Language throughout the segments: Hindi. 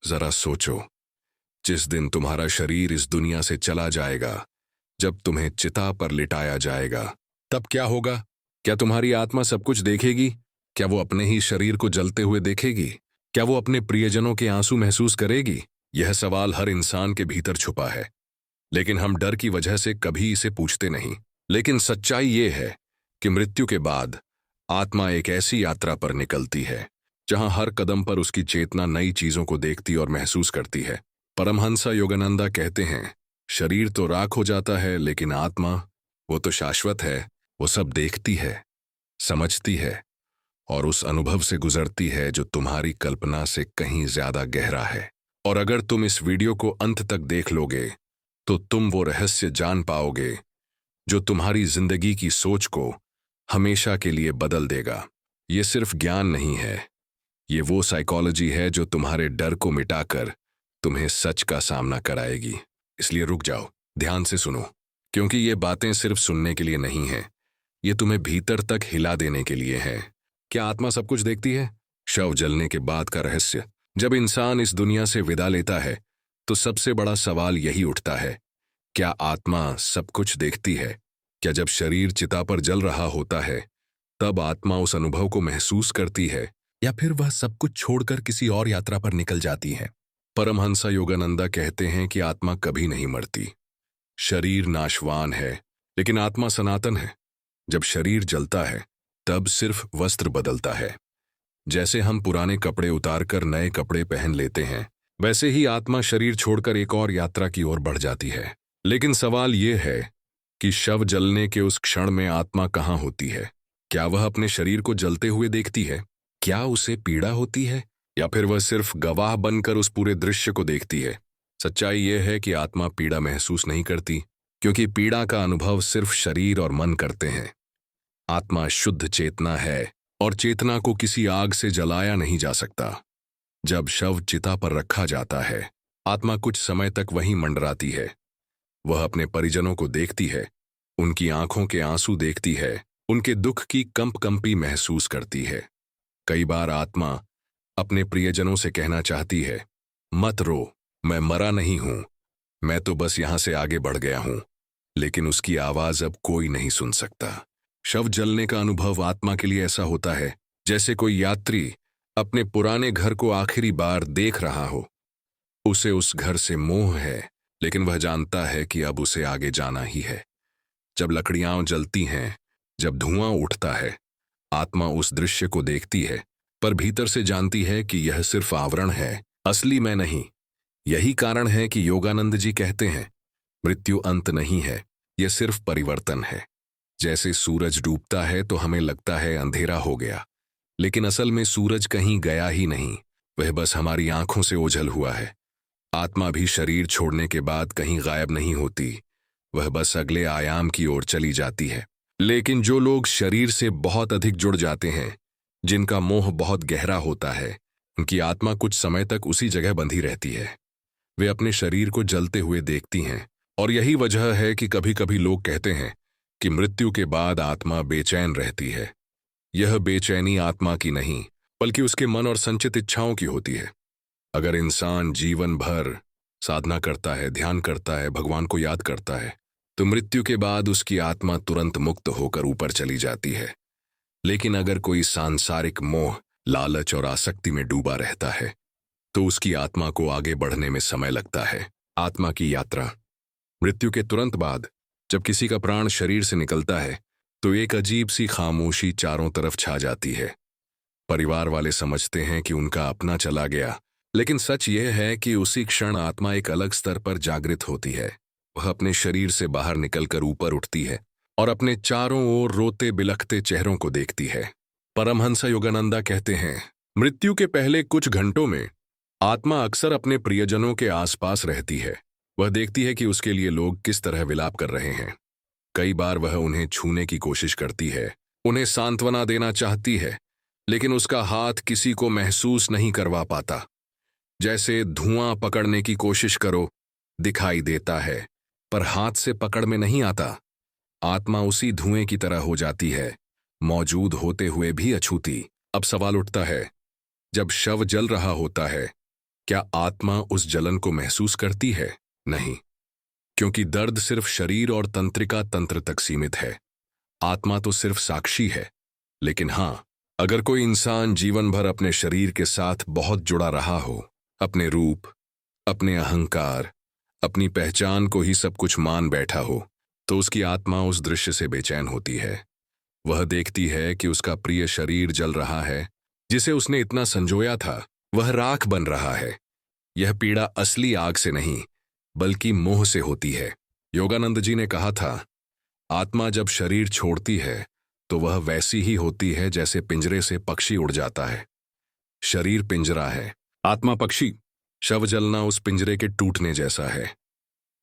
जरा सोचो, जिस दिन तुम्हारा शरीर इस दुनिया से चला जाएगा, जब तुम्हें चिता पर लिटाया जाएगा, तब क्या होगा? क्या तुम्हारी आत्मा सब कुछ देखेगी? क्या वो अपने ही शरीर को जलते हुए देखेगी? क्या वो अपने प्रियजनों के आंसू महसूस करेगी? यह सवाल हर इंसान के भीतर छुपा है, लेकिन हम डर की वजह से कभी इसे पूछते नहीं। लेकिन सच्चाई ये है कि मृत्यु के बाद आत्मा एक ऐसी यात्रा पर निकलती है जहां हर कदम पर उसकी चेतना नई चीजों को देखती और महसूस करती है। परमहंस योगानंदा कहते हैं, शरीर तो राख हो जाता है, लेकिन आत्मा, वो तो शाश्वत है। वो सब देखती है, समझती है और उस अनुभव से गुजरती है जो तुम्हारी कल्पना से कहीं ज्यादा गहरा है। और अगर तुम इस वीडियो को अंत तक देख लोगे तो तुम वो रहस्य जान पाओगे जो तुम्हारी जिंदगी की सोच को हमेशा के लिए बदल देगा। ये सिर्फ ज्ञान नहीं है, ये वो साइकोलॉजी है जो तुम्हारे डर को मिटाकर तुम्हें सच का सामना कराएगी। इसलिए रुक जाओ, ध्यान से सुनो, क्योंकि ये बातें सिर्फ सुनने के लिए नहीं हैं, ये तुम्हें भीतर तक हिला देने के लिए हैं। क्या आत्मा सब कुछ देखती है? शव जलने के बाद का रहस्य। जब इंसान इस दुनिया से विदा लेता है तो सबसे बड़ा सवाल यही उठता है, क्या आत्मा सब कुछ देखती है? क्या जब शरीर चिता पर जल रहा होता है तब आत्मा उस अनुभव को महसूस करती है, या फिर वह सब कुछ छोड़कर किसी और यात्रा पर निकल जाती है? परमहंस योगानंदा कहते हैं कि आत्मा कभी नहीं मरती। शरीर नाशवान है, लेकिन आत्मा सनातन है। जब शरीर जलता है तब सिर्फ वस्त्र बदलता है। जैसे हम पुराने कपड़े उतारकर नए कपड़े पहन लेते हैं, वैसे ही आत्मा शरीर छोड़कर एक और यात्रा की ओर बढ़ जाती है। लेकिन सवाल यह है कि शव जलने के उस क्षण में आत्मा कहाँ होती है? क्या वह अपने शरीर को जलते हुए देखती है? क्या उसे पीड़ा होती है, या फिर वह सिर्फ गवाह बनकर उस पूरे दृश्य को देखती है? सच्चाई यह है कि आत्मा पीड़ा महसूस नहीं करती, क्योंकि पीड़ा का अनुभव सिर्फ शरीर और मन करते हैं। आत्मा शुद्ध चेतना है और चेतना को किसी आग से जलाया नहीं जा सकता। जब शव चिता पर रखा जाता है, आत्मा कुछ समय तक वहीं मंडराती है। वह अपने परिजनों को देखती है, उनकी आंखों के आंसू देखती है, उनके दुख की कंपकंपी महसूस करती है। कई बार आत्मा अपने प्रियजनों से कहना चाहती है, मत रो, मैं मरा नहीं हूं, मैं तो बस यहां से आगे बढ़ गया हूं। लेकिन उसकी आवाज अब कोई नहीं सुन सकता। शव जलने का अनुभव आत्मा के लिए ऐसा होता है जैसे कोई यात्री अपने पुराने घर को आखिरी बार देख रहा हो। उसे उस घर से मोह है, लेकिन वह जानता है कि अब उसे आगे जाना ही है। जब लकड़ियां जलती हैं, जब धुआं उठता है, आत्मा उस दृश्य को देखती है, पर भीतर से जानती है कि यह सिर्फ आवरण है, असली मैं नहीं। यही कारण है कि योगानंद जी कहते हैं, मृत्यु अंत नहीं है, यह सिर्फ परिवर्तन है। जैसे सूरज डूबता है तो हमें लगता है अंधेरा हो गया, लेकिन असल में सूरज कहीं गया ही नहीं, वह बस हमारी आंखों से ओझल हुआ है। आत्मा भी शरीर छोड़ने के बाद कहीं गायब नहीं होती, वह बस अगले आयाम की ओर चली जाती है। लेकिन जो लोग शरीर से बहुत अधिक जुड़ जाते हैं, जिनका मोह बहुत गहरा होता है, उनकी आत्मा कुछ समय तक उसी जगह बंधी रहती है। वे अपने शरीर को जलते हुए देखती हैं, और यही वजह है कि कभी कभी लोग कहते हैं कि मृत्यु के बाद आत्मा बेचैन रहती है। यह बेचैनी आत्मा की नहीं, बल्कि उसके मन और संचित इच्छाओं की होती है। अगर इंसान जीवन भर साधना करता है, ध्यान करता है, भगवान को याद करता है, तो मृत्यु के बाद उसकी आत्मा तुरंत मुक्त होकर ऊपर चली जाती है। लेकिन अगर कोई सांसारिक मोह, लालच और आसक्ति में डूबा रहता है, तो उसकी आत्मा को आगे बढ़ने में समय लगता है। आत्मा की यात्रा। मृत्यु के तुरंत बाद जब किसी का प्राण शरीर से निकलता है तो एक अजीब सी खामोशी चारों तरफ छा जाती है। परिवार वाले समझते हैं कि उनका अपना चला गया, लेकिन सच यह है कि उसी क्षण आत्मा एक अलग स्तर पर जागृत होती है। वह अपने शरीर से बाहर निकलकर ऊपर उठती है और अपने चारों ओर रोते बिलखते चेहरों को देखती है। परमहंस योगानंदा कहते हैं, मृत्यु के पहले कुछ घंटों में आत्मा अक्सर अपने प्रियजनों के आसपास रहती है। वह देखती है कि उसके लिए लोग किस तरह विलाप कर रहे हैं। कई बार वह उन्हें छूने की कोशिश करती है, उन्हें सांत्वना देना चाहती है, लेकिन उसका हाथ किसी को महसूस नहीं करवा पाता। जैसे धुआं पकड़ने की कोशिश करो, दिखाई देता है, पर हाथ से पकड़ में नहीं आता। आत्मा उसी धुएं की तरह हो जाती है, मौजूद होते हुए भी अछूती। अब सवाल उठता है, जब शव जल रहा होता है क्या आत्मा उस जलन को महसूस करती है? नहीं, क्योंकि दर्द सिर्फ शरीर और तंत्रिका तंत्र तक सीमित है। आत्मा तो सिर्फ साक्षी है। लेकिन हाँ, अगर कोई इंसान जीवन भर अपने शरीर के साथ बहुत जुड़ा रहा हो, अपने रूप, अपने अहंकार, अपनी पहचान को ही सब कुछ मान बैठा हो, तो उसकी आत्मा उस दृश्य से बेचैन होती है। वह देखती है कि उसका प्रिय शरीर जल रहा है, जिसे उसने इतना संजोया था, वह राख बन रहा है। यह पीड़ा असली आग से नहीं, बल्कि मोह से होती है। योगानंद जी ने कहा था, आत्मा जब शरीर छोड़ती है तो वह वैसी ही होती है जैसे पिंजरे से पक्षी उड़ जाता है। शरीर पिंजरा है, आत्मा पक्षी। शव जलना उस पिंजरे के टूटने जैसा है।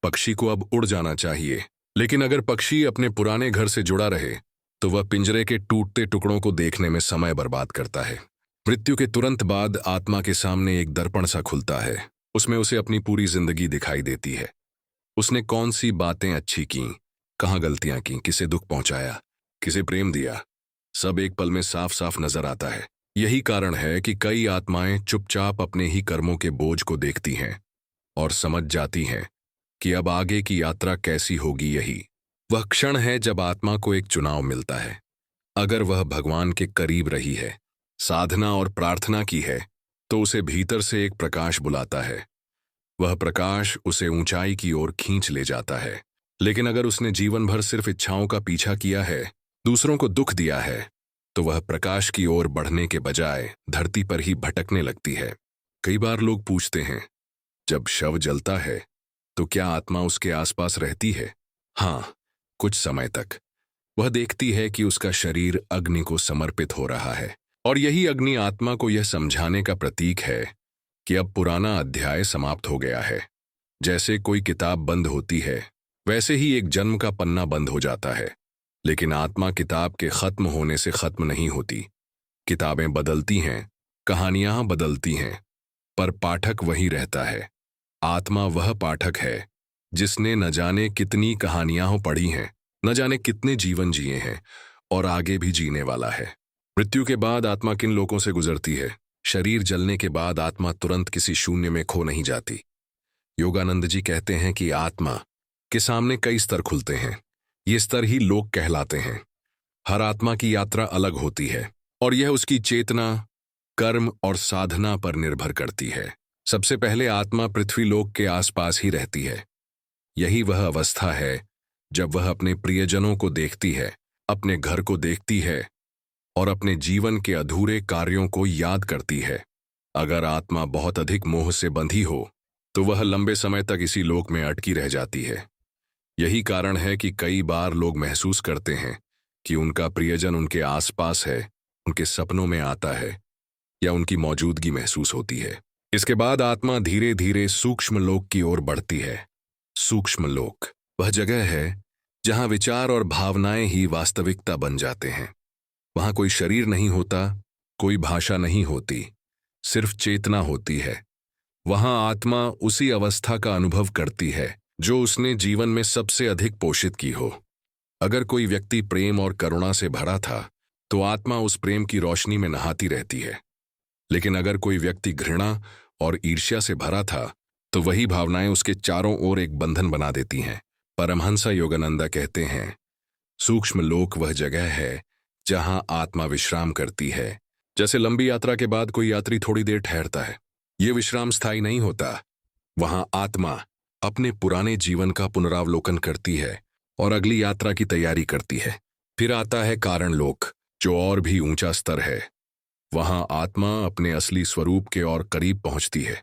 पक्षी को अब उड़ जाना चाहिए, लेकिन अगर पक्षी अपने पुराने घर से जुड़ा रहे तो वह पिंजरे के टूटते टुकड़ों को देखने में समय बर्बाद करता है। मृत्यु के तुरंत बाद आत्मा के सामने एक दर्पण सा खुलता है। उसमें उसे अपनी पूरी जिंदगी दिखाई देती है। उसने कौन सी बातें अच्छी की, कहाँ गलतियां की, किसे दुख पहुंचाया, किसे प्रेम दिया, सब एक पल में साफ साफ नजर आता है। यही कारण है कि कई आत्माएं चुपचाप अपने ही कर्मों के बोझ को देखती हैं और समझ जाती हैं कि अब आगे की यात्रा कैसी होगी। यही वह क्षण है जब आत्मा को एक चुनाव मिलता है। अगर वह भगवान के करीब रही है, साधना और प्रार्थना की है, तो उसे भीतर से एक प्रकाश बुलाता है। वह प्रकाश उसे ऊंचाई की ओर खींच ले जाता है। लेकिन अगर उसने जीवन भर सिर्फ इच्छाओं का पीछा किया है, दूसरों को दुख दिया है, तो वह प्रकाश की ओर बढ़ने के बजाय धरती पर ही भटकने लगती है। कई बार लोग पूछते हैं, जब शव जलता है तो क्या आत्मा उसके आसपास रहती है? हाँ, कुछ समय तक। वह देखती है कि उसका शरीर अग्नि को समर्पित हो रहा है, और यही अग्नि आत्मा को यह समझाने का प्रतीक है कि अब पुराना अध्याय समाप्त हो गया है। जैसे कोई किताब बंद होती है, वैसे ही एक जन्म का पन्ना बंद हो जाता है। लेकिन आत्मा किताब के खत्म होने से खत्म नहीं होती। किताबें बदलती हैं, कहानियां बदलती हैं, पर पाठक वही रहता है। आत्मा वह पाठक है जिसने न जाने कितनी कहानियां पढ़ी हैं, न जाने कितने जीवन जिए हैं और आगे भी जीने वाला है। मृत्यु के बाद आत्मा किन लोगों से गुजरती है? शरीर जलने के बाद आत्मा तुरंत किसी शून्य में खो नहीं जाती। योगानंद जी कहते हैं कि आत्मा के सामने कई स्तर खुलते हैं। ये स्तर ही लोक कहलाते हैं। हर आत्मा की यात्रा अलग होती है और यह उसकी चेतना, कर्म और साधना पर निर्भर करती है। सबसे पहले आत्मा पृथ्वी लोक के आसपास ही रहती है। यही वह अवस्था है जब वह अपने प्रियजनों को देखती है, अपने घर को देखती है और अपने जीवन के अधूरे कार्यों को याद करती है। अगर आत्मा बहुत अधिक मोह से बंधी हो तो वह लंबे समय तक इसी लोक में अटकी रह जाती है। यही कारण है कि कई बार लोग महसूस करते हैं कि उनका प्रियजन उनके आसपास है, उनके सपनों में आता है या उनकी मौजूदगी महसूस होती है। इसके बाद आत्मा धीरे धीरे सूक्ष्म लोक की ओर बढ़ती है। सूक्ष्म लोक वह जगह है जहां विचार और भावनाएं ही वास्तविकता बन जाते हैं। वहां कोई शरीर नहीं होता, कोई भाषा नहीं होती, सिर्फ चेतना होती है। वहां आत्मा उसी अवस्था का अनुभव करती है जो उसने जीवन में सबसे अधिक पोषित की हो। अगर कोई व्यक्ति प्रेम और करुणा से भरा था तो आत्मा उस प्रेम की रोशनी में नहाती रहती है। लेकिन अगर कोई व्यक्ति घृणा और ईर्ष्या से भरा था तो वही भावनाएं उसके चारों ओर एक बंधन बना देती हैं। परमहंस योगानंद कहते हैं, सूक्ष्म लोक वह जगह है जहां आत्मा विश्राम करती है। जैसे लंबी यात्रा के बाद कोई यात्री थोड़ी देर ठहरता है, ये विश्राम स्थायी नहीं होता। वहां आत्मा अपने पुराने जीवन का पुनरावलोकन करती है और अगली यात्रा की तैयारी करती है। फिर आता है कारण लोक, जो और भी ऊंचा स्तर है। वहां आत्मा अपने असली स्वरूप के और करीब पहुंचती है।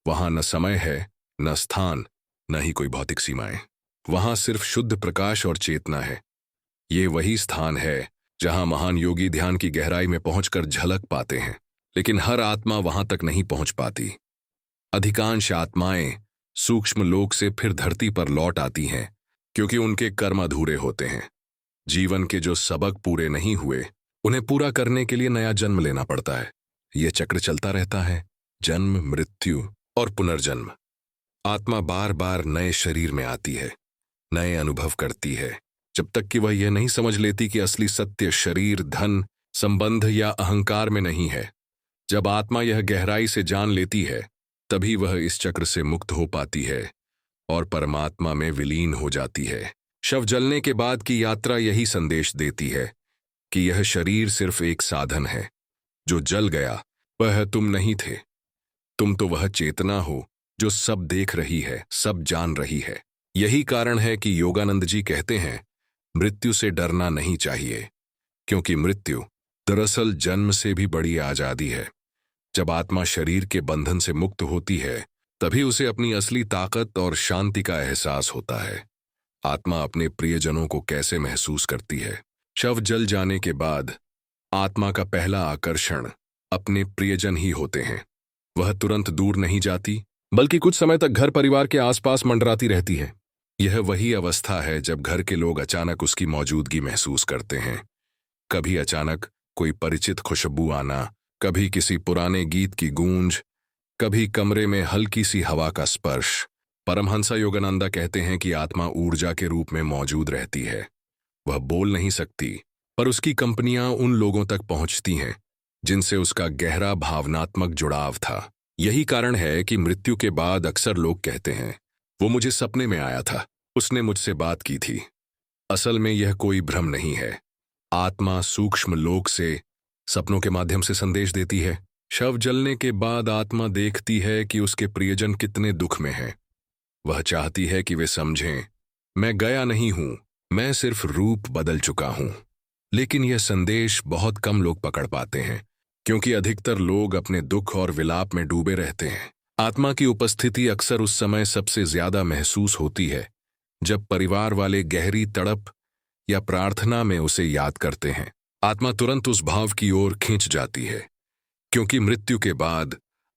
वहां न समय है, न स्थान, न ही कोई भौतिक सीमाएं। वहां सिर्फ शुद्ध प्रकाश और चेतना है। ये वही स्थान है जहां महान योगी ध्यान की गहराई में पहुंचकर झलक पाते हैं। लेकिन हर आत्मा वहां तक नहीं पहुंच पाती। अधिकांश आत्माएं सूक्ष्म लोक से फिर धरती पर लौट आती हैं क्योंकि उनके कर्म अधूरे होते हैं। जीवन के जो सबक पूरे नहीं हुए, उन्हें पूरा करने के लिए नया जन्म लेना पड़ता है। यह चक्र चलता रहता है, जन्म, मृत्यु और पुनर्जन्म। आत्मा बार बार नए शरीर में आती है, नए अनुभव करती है, जब तक कि वह यह नहीं समझ लेती कि असली सत्य शरीर, धन, संबंध या अहंकार में नहीं है। जब आत्मा यह गहराई से जान लेती है तभी वह इस चक्र से मुक्त हो पाती है और परमात्मा में विलीन हो जाती है। शव जलने के बाद की यात्रा यही संदेश देती है कि यह शरीर सिर्फ एक साधन है। जो जल गया वह तुम नहीं थे। तुम तो वह चेतना हो जो सब देख रही है, सब जान रही है। यही कारण है कि योगानंद जी कहते हैं, मृत्यु से डरना नहीं चाहिए, क्योंकि मृत्यु दरअसल जन्म से भी बड़ी आजादी है। जब आत्मा शरीर के बंधन से मुक्त होती है, तभी उसे अपनी असली ताकत और शांति का एहसास होता है। आत्मा अपने प्रियजनों को कैसे महसूस करती है? शव जल जाने के बाद आत्मा का पहला आकर्षण अपने प्रियजन ही होते हैं। वह तुरंत दूर नहीं जाती, बल्कि कुछ समय तक घर परिवार के आसपास मंडराती रहती है। यह वही अवस्था है जब घर के लोग अचानक उसकी मौजूदगी महसूस करते हैं। कभी अचानक कोई परिचित खुशबू आना, कभी किसी पुराने गीत की गूंज, कभी कमरे में हल्की सी हवा का स्पर्श। परमहंस योगानंदा कहते हैं कि आत्मा ऊर्जा के रूप में मौजूद रहती है। वह बोल नहीं सकती, पर उसकी कंपनियां उन लोगों तक पहुंचती हैं जिनसे उसका गहरा भावनात्मक जुड़ाव था। यही कारण है कि मृत्यु के बाद अक्सर लोग कहते हैं, वो मुझे सपने में आया था, उसने मुझसे बात की थी। असल में यह कोई भ्रम नहीं है। आत्मा सूक्ष्म लोक से सपनों के माध्यम से संदेश देती है। शव जलने के बाद आत्मा देखती है कि उसके प्रियजन कितने दुख में हैं। वह चाहती है कि वे समझें, मैं गया नहीं हूं, मैं सिर्फ रूप बदल चुका हूं। लेकिन यह संदेश बहुत कम लोग पकड़ पाते हैं, क्योंकि अधिकतर लोग अपने दुख और विलाप में डूबे रहते हैं। आत्मा की उपस्थिति अक्सर उस समय सबसे ज्यादा महसूस होती है जब परिवार वाले गहरी तड़प या प्रार्थना में उसे याद करते हैं। आत्मा तुरंत उस भाव की ओर खींच जाती है, क्योंकि मृत्यु के बाद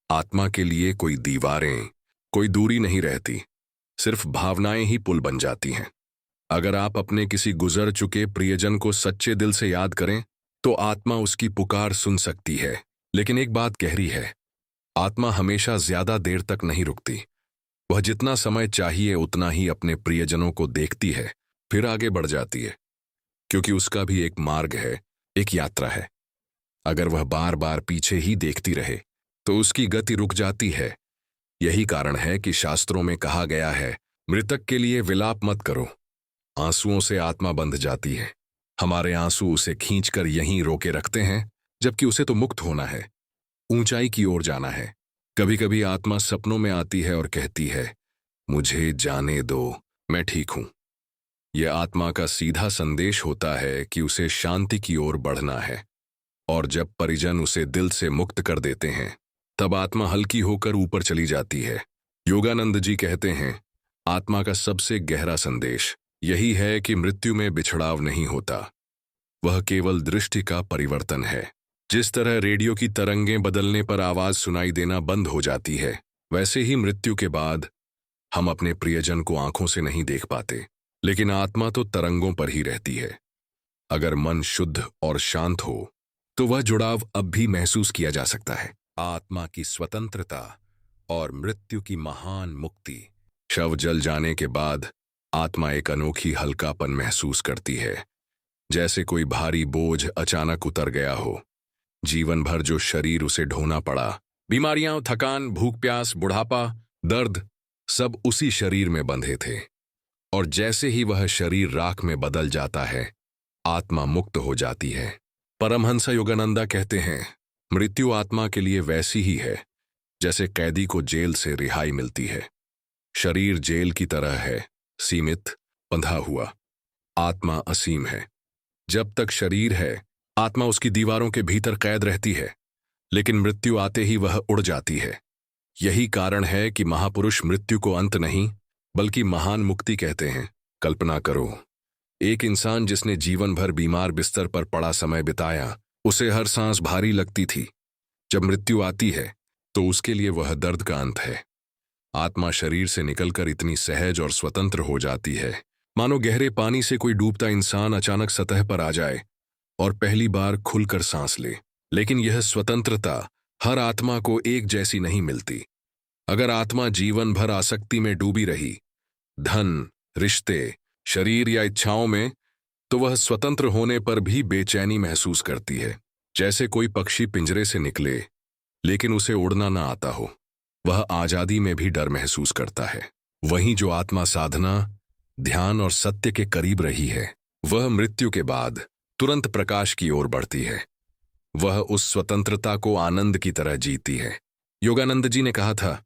आत्मा के लिए कोई दीवारें, कोई दूरी नहीं रहती, सिर्फ भावनाएं ही पुल बन जाती हैं। अगर आप अपने किसी गुजर चुके प्रियजन को सच्चे दिल से याद करें, तो आत्मा उसकी पुकार सुन सकती है। लेकिन एक बात गहरी है, आत्मा हमेशा ज्यादा देर तक नहीं रुकती। वह जितना समय चाहिए उतना ही अपने प्रियजनों को देखती है, फिर आगे बढ़ जाती है, क्योंकि उसका भी एक मार्ग है, एक यात्रा है। अगर वह बार बार पीछे ही देखती रहे तो उसकी गति रुक जाती है। यही कारण है कि शास्त्रों में कहा गया है, मृतक के लिए विलाप मत करो। आंसुओं से आत्मा बंध जाती है। हमारे आंसू उसे खींचकर यहीं रोके रखते हैं, जबकि उसे तो मुक्त होना है, ऊंचाई की ओर जाना है। कभी कभी आत्मा सपनों में आती है और कहती है, मुझे जाने दो, मैं ठीक हूं। यह आत्मा का सीधा संदेश होता है कि उसे शांति की ओर बढ़ना है। और जब परिजन उसे दिल से मुक्त कर देते हैं, तब आत्मा हल्की होकर ऊपर चली जाती है। योगानंद जी कहते हैं, आत्मा का सबसे गहरा संदेश यही है कि मृत्यु में बिछड़ाव नहीं होता, वह केवल दृष्टि का परिवर्तन है। जिस तरह रेडियो की तरंगें बदलने पर आवाज सुनाई देना बंद हो जाती है, वैसे ही मृत्यु के बाद हम अपने प्रियजन को आंखों से नहीं देख पाते, लेकिन आत्मा तो तरंगों पर ही रहती है। अगर मन शुद्ध और शांत हो तो वह जुड़ाव अब भी महसूस किया जा सकता है। आत्मा की स्वतंत्रता और मृत्यु की महान मुक्ति। शव जल जाने के बाद आत्मा एक अनोखी हल्कापन महसूस करती है, जैसे कोई भारी बोझ अचानक उतर गया हो। जीवन भर जो शरीर उसे ढोना पड़ा, बीमारियां, थकान, भूख प्यास, बुढ़ापा, दर्द, सब उसी शरीर में बंधे थे। और जैसे ही वह शरीर राख में बदल जाता है, आत्मा मुक्त हो जाती है। परमहंस योगानंदा कहते हैं, मृत्यु आत्मा के लिए वैसी ही है जैसे कैदी को जेल से रिहाई मिलती है। शरीर जेल की तरह है, सीमित, बंधा हुआ। आत्मा असीम है। जब तक शरीर है, आत्मा उसकी दीवारों के भीतर कैद रहती है, लेकिन मृत्यु आते ही वह उड़ जाती है। यही कारण है कि महापुरुष मृत्यु को अंत नहीं, बल्कि महान मुक्ति कहते हैं। कल्पना करो, एक इंसान जिसने जीवन भर बीमार बिस्तर पर पड़ा समय बिताया, उसे हर सांस भारी लगती थी। जब मृत्यु आती है तो उसके लिए वह दर्द का अंत है। आत्मा शरीर से निकलकर इतनी सहज और स्वतंत्र हो जाती है, मानो गहरे पानी से कोई डूबता इंसान अचानक सतह पर आ जाए और पहली बार खुलकर सांस ले। लेकिन यह स्वतंत्रता हर आत्मा को एक जैसी नहीं मिलती। अगर आत्मा जीवन भर आसक्ति में डूबी रही, धन, रिश्ते, शरीर या इच्छाओं में, तो वह स्वतंत्र होने पर भी बेचैनी महसूस करती है, जैसे कोई पक्षी पिंजरे से निकले लेकिन उसे उड़ना ना आता हो। वह आजादी में भी डर महसूस करता है। वहीं जो आत्मा साधना, ध्यान और सत्य के करीब रही है, वह मृत्यु के बाद तुरंत प्रकाश की ओर बढ़ती है। वह उस स्वतंत्रता को आनंद की तरह जीती है। योगानंद जी ने कहा था,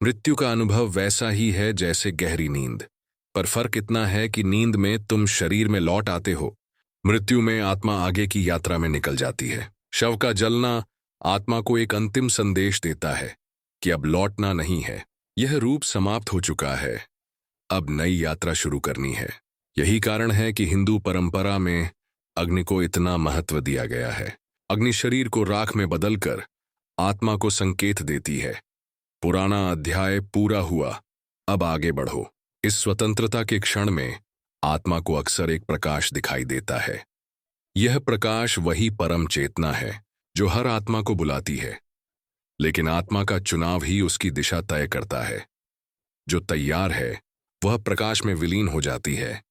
मृत्यु का अनुभव वैसा ही है जैसे गहरी नींद, पर फर्क इतना है कि नींद में तुम शरीर में लौट आते हो, मृत्यु में आत्मा आगे की यात्रा में निकल जाती है। शव का जलना आत्मा को एक अंतिम संदेश देता है कि अब लौटना नहीं है, यह रूप समाप्त हो चुका है, अब नई यात्रा शुरू करनी है। यही कारण है कि हिंदू परंपरा में अग्नि को इतना महत्व दिया गया है। अग्नि शरीर को राख में बदलकर आत्मा को संकेत देती है, पुराना अध्याय पूरा हुआ, अब आगे बढ़ो। इस स्वतंत्रता के क्षण में आत्मा को अक्सर एक प्रकाश दिखाई देता है। यह प्रकाश वही परम चेतना है जो हर आत्मा को बुलाती है, लेकिन आत्मा का चुनाव ही उसकी दिशा तय करता है। जो तैयार है वह प्रकाश में विलीन हो जाती है,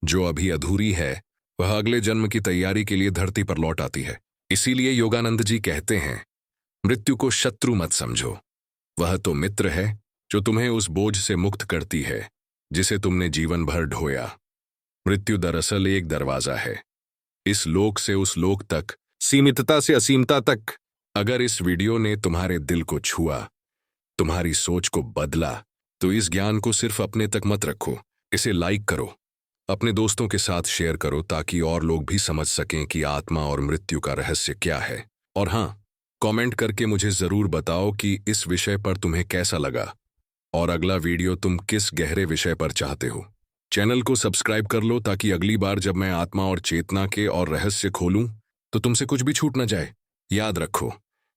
जो अभी अधूरी है वह अगले जन्म की तैयारी के लिए धरती पर लौट आती है। इसीलिए योगानंद जी कहते हैं, मृत्यु को शत्रु मत समझो, वह तो मित्र है जो तुम्हें उस बोझ से मुक्त करती है जिसे तुमने जीवन भर ढोया। मृत्यु दरअसल एक दरवाजा है, इस लोक से उस लोक तक, सीमितता से असीमता तक। अगर इस वीडियो ने तुम्हारे दिल को छुआ, तुम्हारी सोच को बदला, तो इस ज्ञान को सिर्फ अपने तक मत रखो, इसे लाइक करो, अपने दोस्तों के साथ शेयर करो ताकि और लोग भी समझ सकें कि आत्मा और मृत्यु का रहस्य क्या है। और हाँ, कमेंट करके मुझे जरूर बताओ कि इस विषय पर तुम्हें कैसा लगा और अगला वीडियो तुम किस गहरे विषय पर चाहते हो। चैनल को सब्सक्राइब कर लो ताकि अगली बार जब मैं आत्मा और चेतना के और रहस्य खोलूं तो तुमसे कुछ भी छूट न जाए। याद रखो,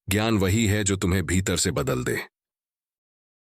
ज्ञान वही है जो तुम्हें भीतर से बदल दे।